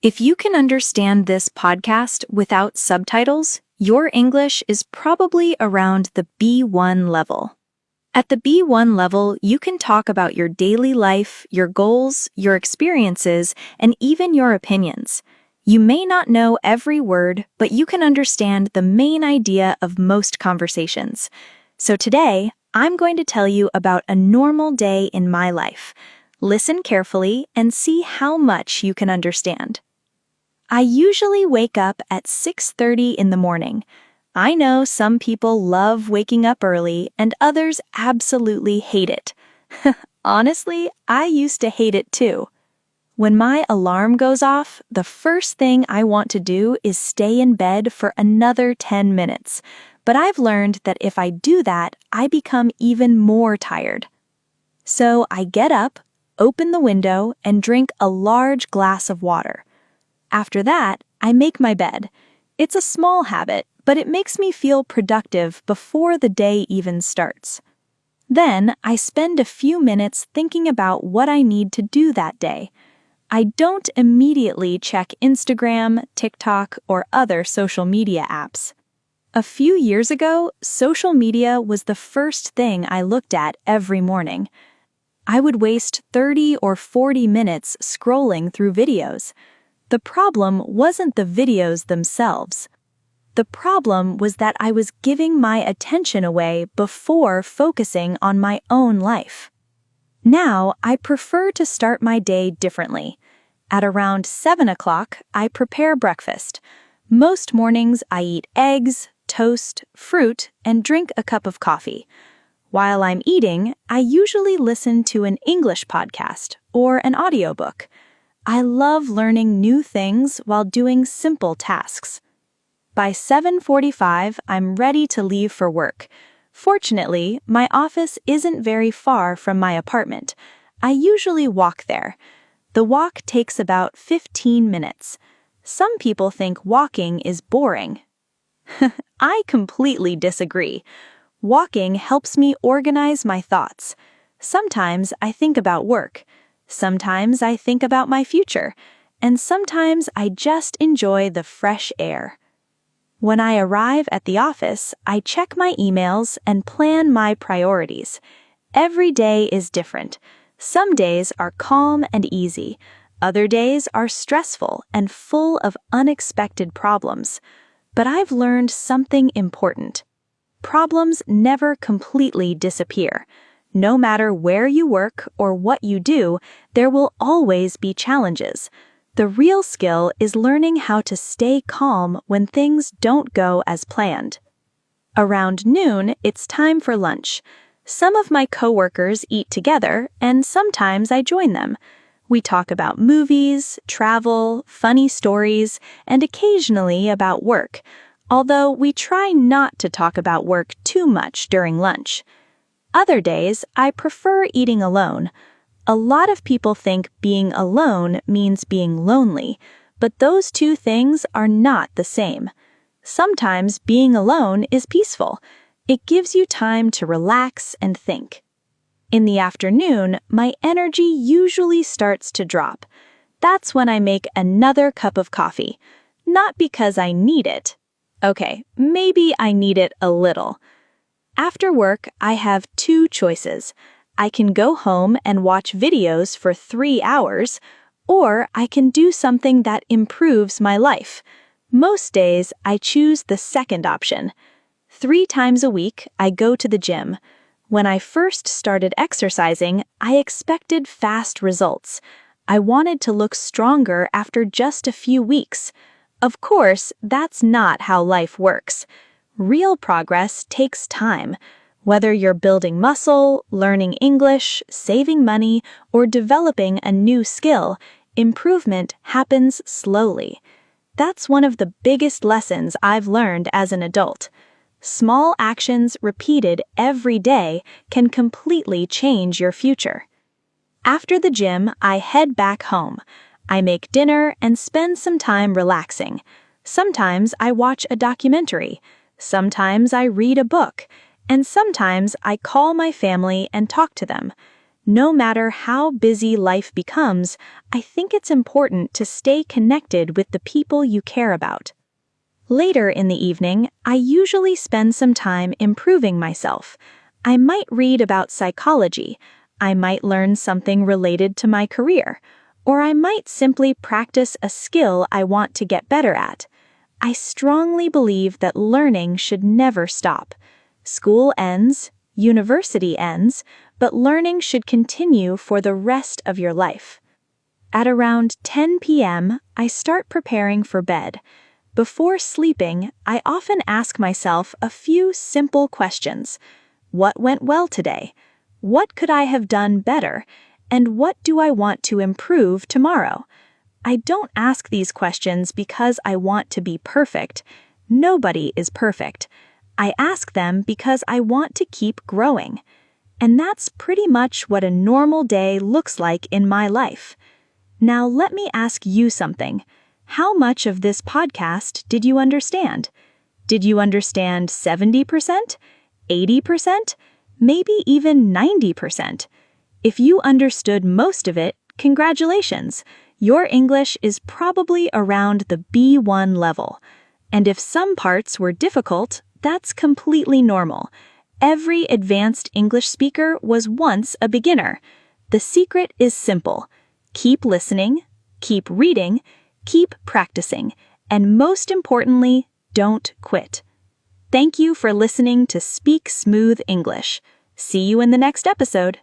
If you can understand this podcast without subtitles, your English is probably around the B1 level. At the B1 level, you can talk about your daily life, your goals, your experiences, and even your opinions. You may not know every word, but you can understand the main idea of most conversations. So today, I'm going to tell you about a normal day in my life. Listen carefully and see how much you can understand. I usually wake up at 6:30 in the morning. I know some people love waking up early and others absolutely hate it. Honestly, I used to hate it too. When my alarm goes off, the first thing I want to do is stay in bed for another 10 minutes. But I've learned that if I do that, I become even more tired. So I get up, open the window, and drink a large glass of water. After that, I make my bed. It's a small habit, but it makes me feel productive before the day even starts. Then, I spend a few minutes thinking about what I need to do that day. I don't immediately check Instagram, TikTok, or other social media apps. A few years ago, social media was the first thing I looked at every morning. I would waste 30 or 40 minutes scrolling through videos. The problem wasn't the videos themselves. The problem was that I was giving my attention away before focusing on my own life. Now, I prefer to start my day differently. At around 7 o'clock, I prepare breakfast. Most mornings, I eat eggs, toast, fruit, and drink a cup of coffee. While I'm eating, I usually listen to an English podcast or an audiobook. I love learning new things while doing simple tasks. By 7:45, I'm ready to leave for work. Fortunately, my office isn't very far from my apartment. I usually walk there. The walk takes about 15 minutes. Some people think walking is boring. I completely disagree. Walking helps me organize my thoughts. Sometimes I think about work. Sometimes I think about my future, and sometimes I just enjoy the fresh air. When I arrive at the office, I check my emails and plan my priorities. Every day is different. Some days are calm and easy. Other days are stressful and full of unexpected problems. But I've learned something important. Problems never completely disappear. No matter where you work or what you do, there will always be challenges. The real skill is learning how to stay calm when things don't go as planned. Around noon, it's time for lunch. Some of my coworkers eat together, and sometimes I join them. We talk about movies, travel, funny stories, and occasionally about work, although we try not to talk about work too much during lunch. Other days, I prefer eating alone. A lot of people think being alone means being lonely, but those two things are not the same. Sometimes being alone is peaceful. It gives you time to relax and think. In the afternoon, my energy usually starts to drop. That's when I make another cup of coffee. Not because I need it. Okay, maybe I need it a little. After work, I have two choices. I can go home and watch videos for 3 hours, or I can do something that improves my life. Most days, I choose the second option. 3 times a week, I go to the gym. When I first started exercising, I expected fast results. I wanted to look stronger after just a few weeks. Of course, that's not how life works. Real progress takes time. Whether you're building muscle, learning English, saving money, or developing a new skill, improvement happens slowly. That's one of the biggest lessons I've learned as an adult. Small actions repeated every day can completely change your future. After the gym, I head back home. I make dinner and spend some time relaxing. Sometimes I watch a documentary. Sometimes I read a book. And sometimes I call my family and talk to them. No matter how busy life becomes, I think it's important to stay connected with the people you care about. Later in the evening, I usually spend some time improving myself. I might read about psychology, I might learn something related to my career, or I might simply practice a skill I want to get better at. I strongly believe that learning should never stop. School ends, university ends, but learning should continue for the rest of your life. At around 10 p.m., I start preparing for bed. Before sleeping, I often ask myself a few simple questions. What went well today? What could I have done better? And what do I want to improve tomorrow? I don't ask these questions because I want to be perfect. Nobody is perfect. I ask them because I want to keep growing. And that's pretty much what a normal day looks like in my life. Now let me ask you something. How much of this podcast did you understand? Did you understand 70%? 80%? Maybe even 90%? If you understood most of it, congratulations! Your English is probably around the B1 level. And if some parts were difficult, that's completely normal. Every advanced English speaker was once a beginner. The secret is simple. Keep listening, keep reading, keep practicing, and most importantly, don't quit. Thank you for listening to Speak Smooth English. See you in the next episode.